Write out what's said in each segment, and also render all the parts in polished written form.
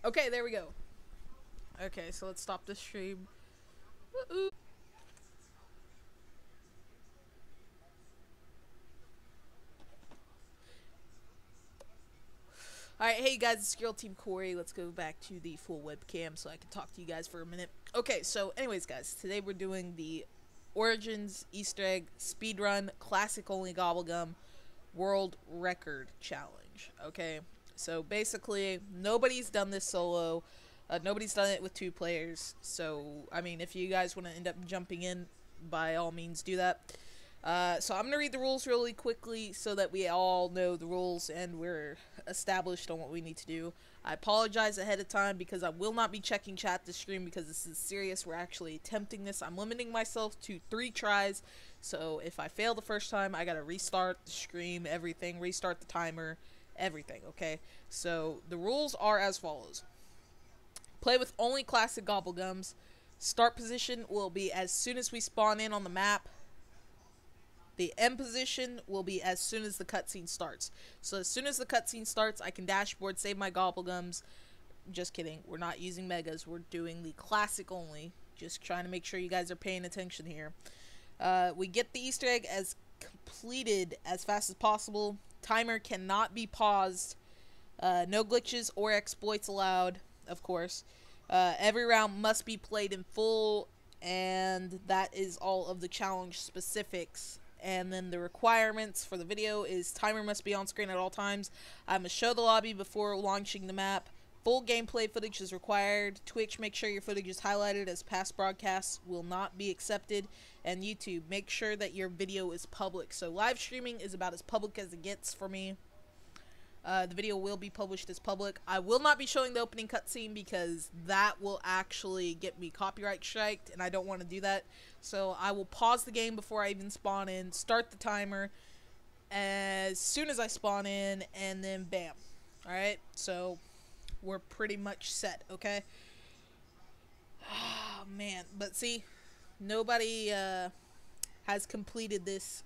Okay, there we go. Okay, so let's stop this stream. Woo-oo. Alright, hey guys, it's Girl Team Kori. Let's go back to the full webcam so I can talk to you guys for a minute. Okay, so anyways guys, today we're doing the Origins Easter Egg Speedrun Classic Only Gobblegum World Record Challenge. Okay, so basically, nobody's done this solo. Nobody's done it with 2 players. So, I mean, if you guys want to end up jumping in, by all means do that. So I'm going to read the rules really quickly so that we all know the rules and we're established on what we need to do. I apologize ahead of time because I will not be checking chat this stream because this is serious. We're actually attempting this. I'm limiting myself to 3 tries. So if I fail the first time, I got to restart the stream, everything, restart the timer, everything, okay? So the rules are as follows. Play with only classic Gobblegums. Start position will be as soon as we spawn in on the map. The end position will be as soon as the cutscene starts. So as soon as the cutscene starts, I can dashboard, save my Gobblegums. Just kidding. We're not using megas. We're doing the classic only. Just trying to make sure you guys are paying attention here. We get the Easter egg as completed as fast as possible. Timer cannot be paused. No glitches or exploits allowed, of course. Every round must be played in full. And that is all of the challenge specifics. And then the requirements for the video is timer must be on screen at all times. I must show the lobby before launching the map. Full gameplay footage is required. Twitch, make sure your footage is highlighted as past broadcasts will not be accepted. And YouTube, make sure that your video is public. So live streaming is about as public as it gets for me. The video will be published as public. I will not be showing the opening cutscene because that will actually get me copyright striked, and I don't want to do that. So I will pause the game before I even spawn in, start the timer as soon as I spawn in, and then bam. Alright, so we're pretty much set, okay? Oh, man. But see, nobody has completed this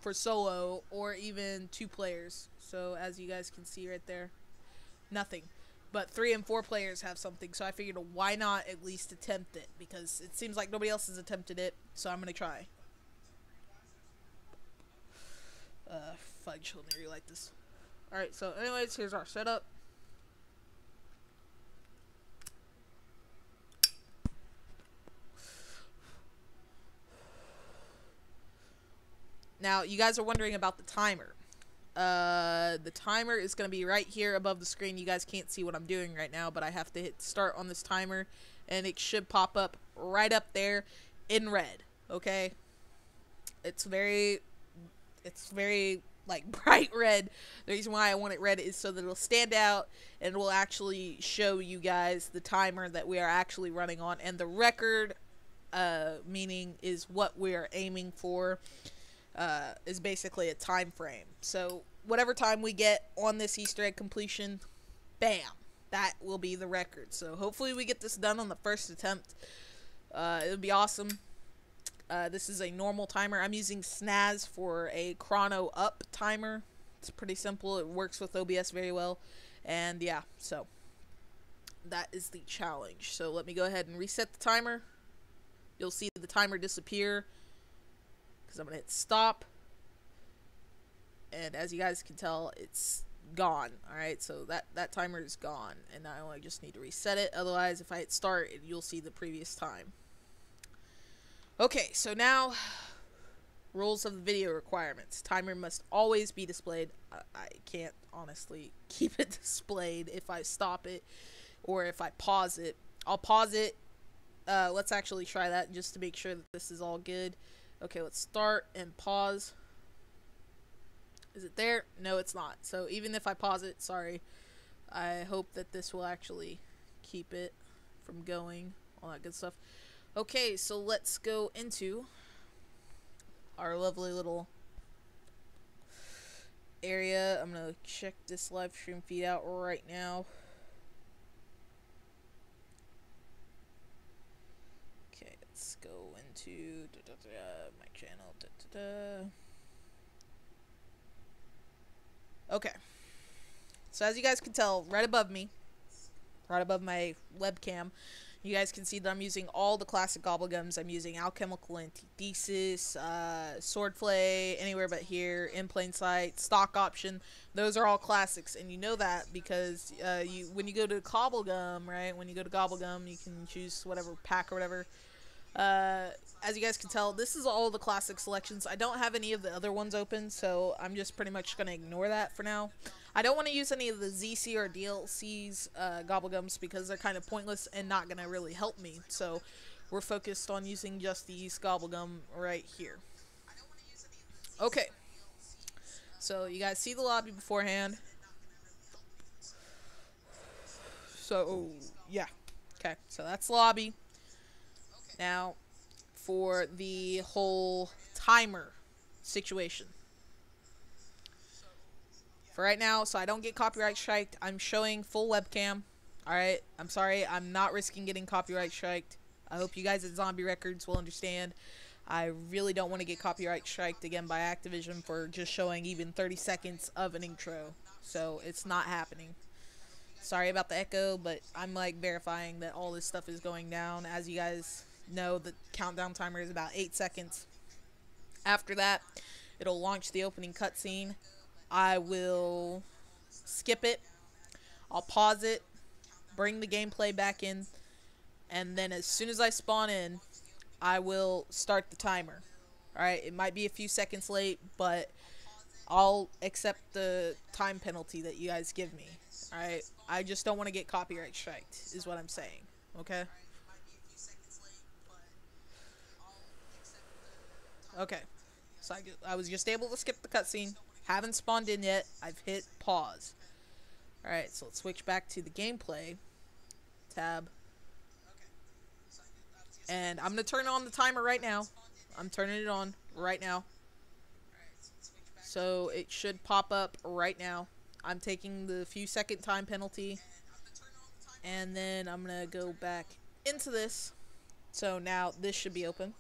for solo or even 2 players. So as you guys can see right there, nothing. But 3 and 4 players have something, so I figured why not at least attempt it, because it seems like nobody else has attempted it, so I'm gonna try. Fudge, let me relight this. Alright, so anyways, here's our setup. Now, you guys are wondering about the timer. The timer is going to be right here above the screen. You guys can't see what I'm doing right now, but I have to hit start on this timer, and it should pop up right up there in red, okay? It's very, like, bright red. The reason why I want it red is so that it'll stand out, and it will actually show you guys the timer that we are actually running on, and the record, meaning is what we are aiming for. Is basically a time frame. So whatever time we get on this Easter egg completion, bam, that will be the record. So hopefully we get this done on the first attempt. It would be awesome. This is a normal timer. I'm using Snaz for a chrono up timer. It's pretty simple. It works with OBS very well. And yeah, so that is the challenge. So let me go ahead and reset the timer. You'll see the timer disappear. I'm gonna hit stop, and as you guys can tell, it's gone. Alright, so that timer is gone, and now I just need to reset it. Otherwise, if I hit start, you'll see the previous time. Okay, so now rules of the video requirements. Timer must always be displayed. I can't honestly keep it displayed if I stop it or if I pause it. I'll pause it. Let's actually try that just to make sure that this is all good. Okay, let's start and pause. Is it there? No, it's not. So even if I pause it, sorry. I hope that this will actually keep it from going. All that good stuff. Okay, so let's go into our lovely little area. I'm going to check this live stream feed out right now. Okay, let's go into my channel. Okay. So as you guys can tell, right above me, right above my webcam, you guys can see that I'm using all the classic gobblegums. I'm using Alchemical Antithesis, Swordflay, Anywhere But Here, In Plain Sight, Stock Option. Those are all classics, and you know that because when you go to Cobblegum, right? When you go to Gobblegum, you can choose whatever pack or whatever. Uh, as you guys can tell, this is all the classic selections. I don't have any of the other ones open, so I'm just pretty much going to ignore that for now. I don't want to use any of the ZC or DLC's gobblegums because they're kind of pointless and not going to really help me. So we're focused on using just these gobblegum right here. Okay, so you guys see the lobby beforehand. So yeah, okay, so that's the lobby. Now, for the whole timer situation. For right now, so I don't get copyright striked, I'm showing full webcam. Alright, I'm sorry, I'm not risking getting copyright striked. I hope you guys at Zombie Records will understand. I really don't want to get copyright striked again by Activision for just showing even 30 seconds of an intro. So, it's not happening. Sorry about the echo, but I'm like verifying that all this stuff is going down. As you guys know, the countdown timer is about 8 seconds. After that, it'll launch the opening cutscene. I will skip it. I'll pause it, bring the gameplay back in, and then as soon as I spawn in, I will start the timer. Alright, it might be a few seconds late, but I'll accept the time penalty that you guys give me. Alright, I just don't want to get copyright striked, is what I'm saying. Okay? Okay. So I was just able to skip the cutscene. Haven't spawned in yet. I've hit pause. Alright, so let's switch back to the gameplay tab. And I'm going to turn on the timer right now. I'm turning it on right now. So it should pop up right now. I'm taking the few second time penalty. And then I'm going to go back into this. So now this should be open.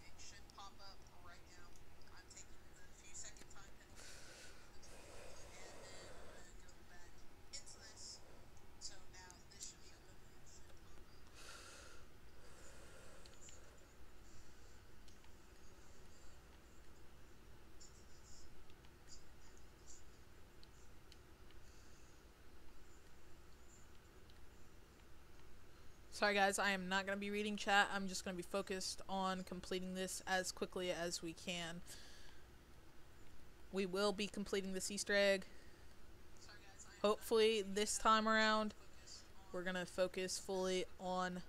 Sorry guys, I am not going to be reading chat. I'm just going to be focused on completing this as quickly as we can. We will be completing this Easter egg. Hopefully this time around, we're going to focus fully on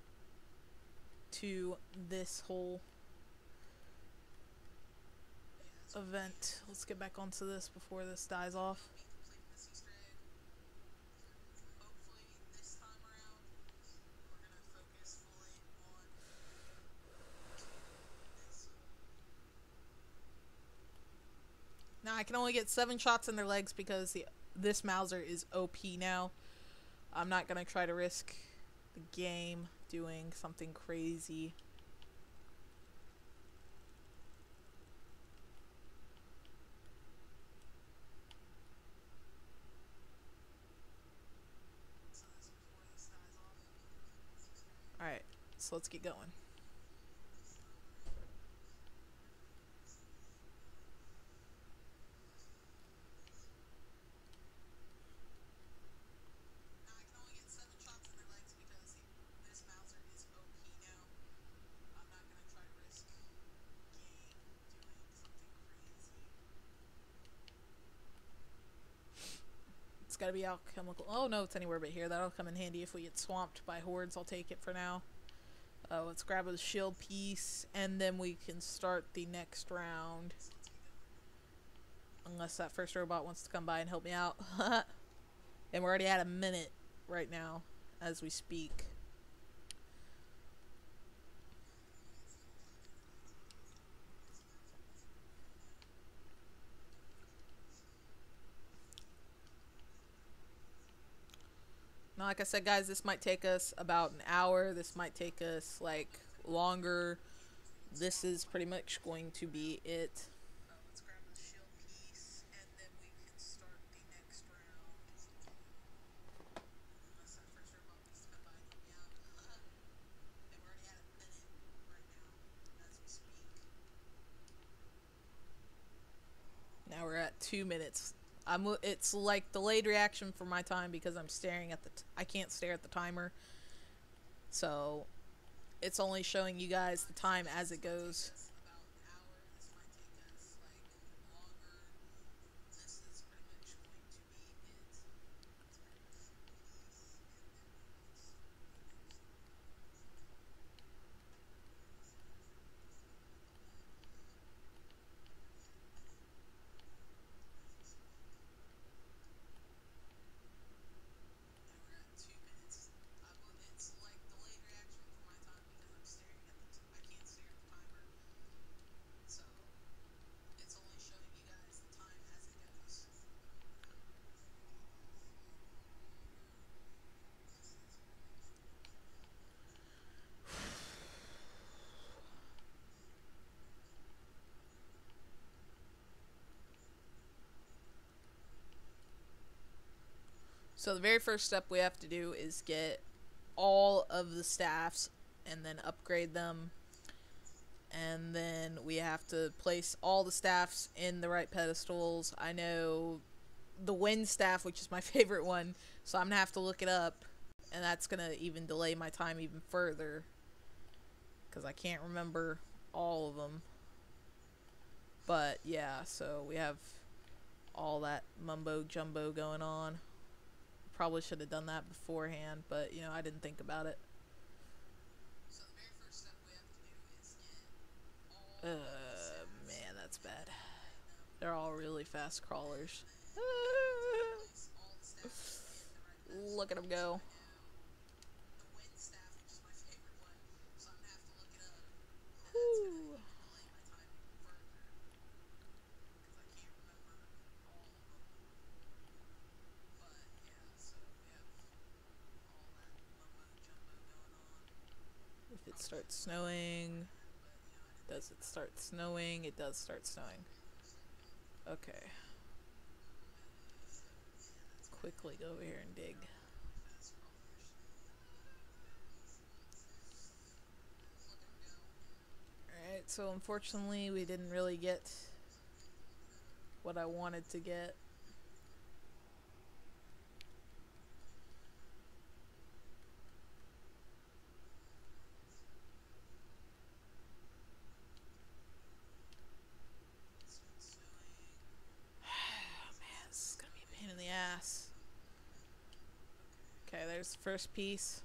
to this whole event. Let's get back onto this before this dies off. Now I can only get 7 shots in their legs because this Mauser is OP now. I'm not going to try to risk the game doing something crazy. Alright, so let's get going. It's gotta be alchemical. Oh no, it's Anywhere But Here. That'll come in handy if we get swamped by hordes. I'll take it for now. Let's grab a shield piece, and then we can start the next round. Unless that first robot wants to come by and help me out. And we're already at a minute right now, as we speak. Now, like I said, guys, this might take us about an hour. This might take us, like, longer. This is pretty much going to be it. Let's grab the shield piece, and then we can start the next round. Unless that first robot wants to come by and we're at 2 minutes. It's like delayed reaction for my time because I'm staring at I can't stare at the timer. So it's only showing you guys the time as it goes. So the very first step we have to do is get all of the staffs and then upgrade them. And then we have to place all the staffs in the right pedestals. I know the wind staff, which is my favorite one, so I'm going to have to look it up. And that's going to even delay my time even further, because I can't remember all of them. But yeah, so we have all that mumbo jumbo going on. Probably should have done that beforehand, but you know, I didn't think about it. So the very first step we have to do is get man, that's bad. They're all really fast crawlers. Look at them go. Whew. If it starts snowing, does it start snowing? It does start snowing. Okay. Quickly go over here and dig. Alright, so unfortunately we didn't really get what I wanted to get. Man, this is gonna be a pain in the ass. Okay, there's the first piece.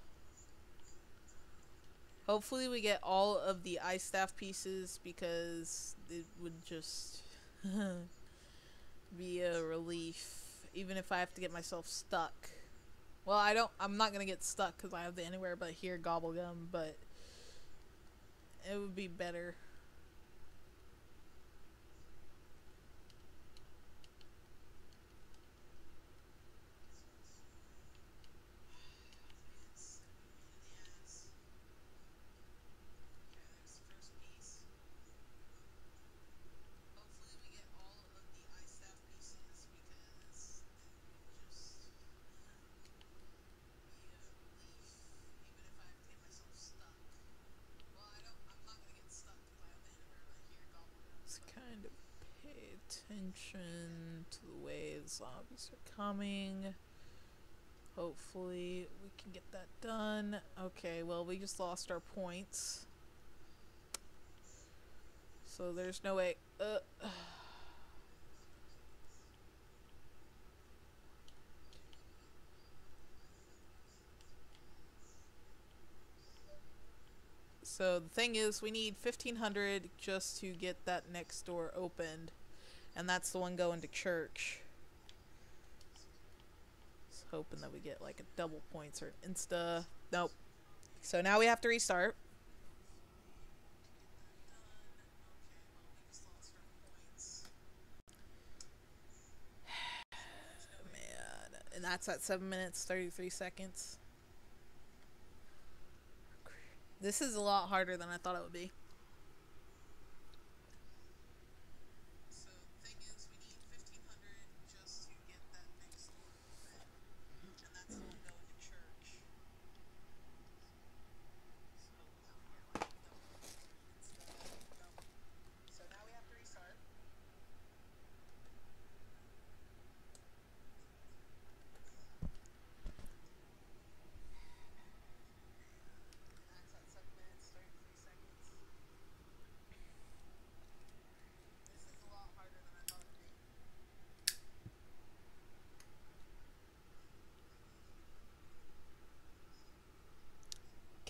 Hopefully we get all of the ice staff pieces, because it would just be a relief, even if I have to get myself stuck. Well, I'm not gonna get stuck because I have the anywhere but here gobblegum, but it would be better. Kind of pay attention to the way the zombies are coming. Hopefully we can get that done. Okay, well, we just lost our points, so there's no way. So the thing is, we need 1,500 just to get that next door opened, and that's the one going to church. Just hoping that we get like a double points or an insta. Nope. So now we have to restart. Man, and that's at 7 minutes 33 seconds. This is a lot harder than I thought it would be. So the thing is, we need 1,500 just to get that next door open, and that's all going to church. So now we have to restart.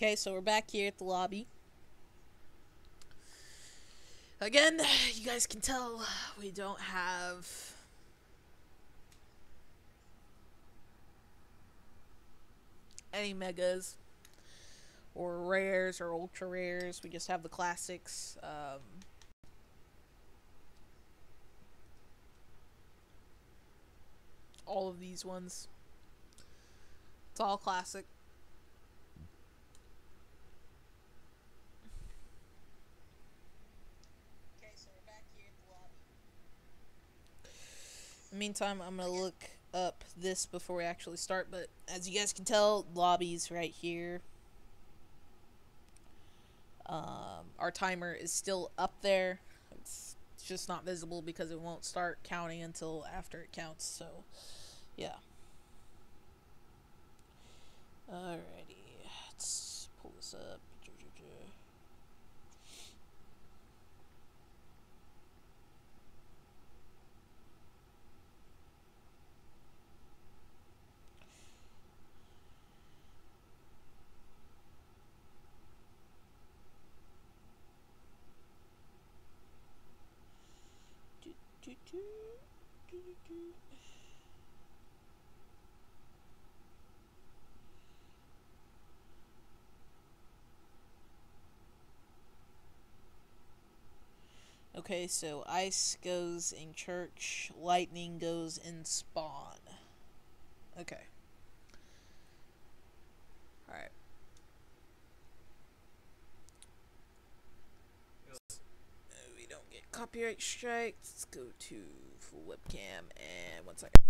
Okay, so we're back here at the lobby. Again, you guys can tell we don't have any megas or rares or ultra rares. We just have the classics. All of these ones. It's all classic. Okay, so we're back here at the lobby. Meantime, I'm gonna look up this before we actually start, but as you guys can tell, lobby's right here. Our timer is still up there. It's just not visible because it won't start counting until after it counts, so yeah. Alrighty, let's pull this up. Okay, so ice goes in church, lightning goes in spawn. Okay. Alright. We don't get copyright strikes. Let's go to full webcam and 1 second.